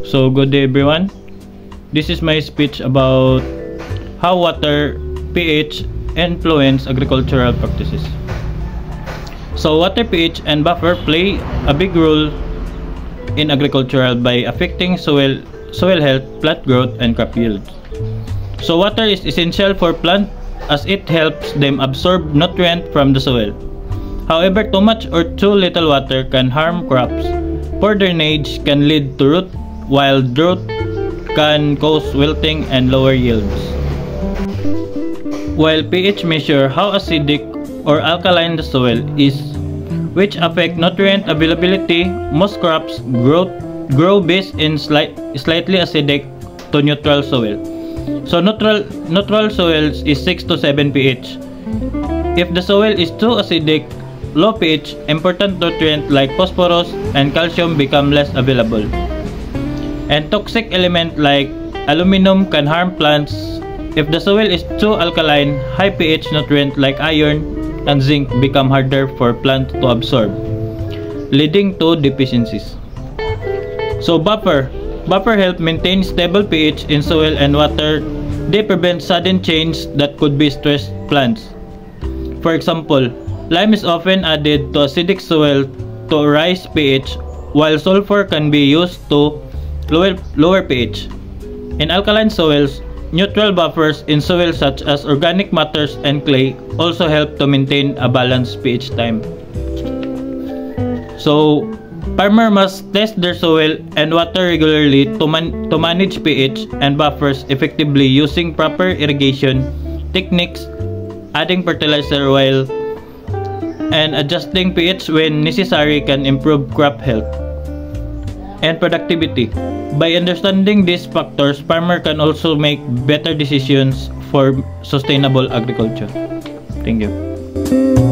So good day everyone. This is my speech about how water pH influence agricultural practices. So water pH and buffer play a big role in agricultural by affecting soil health, plant growth, and crop yield. So water is essential for plant as it helps them absorb nutrient from the soil. However, too much or too little water can harm crops. Poor drainage can lead to root, while drought can cause wilting and lower yields. While pH measure how acidic or alkaline the soil is, which affect nutrient availability, most crops grow based in slightly acidic to neutral soil. So neutral soils is 6 to 7 pH. If the soil is too acidic, low pH, important nutrients like phosphorus and calcium become less available. And toxic elements like aluminum can harm plants. If the soil is too alkaline, high pH nutrients like iron and zinc become harder for plants to absorb, leading to deficiencies. So buffer help maintain stable pH in soil and water. They prevent sudden change that could be stress plants. For example, lime is often added to acidic soil to raise pH, while sulfur can be used to lower pH. In alkaline soils, neutral buffers in soil such as organic matters and clay also help to maintain a balanced pH time. So, farmer must test their soil and water regularly to manage pH and buffers effectively using proper irrigation techniques, adding fertilizer while and adjusting pH when necessary can improve crop health and productivity. By understanding these factors, farmer can also make better decisions for sustainable agriculture. Thank you.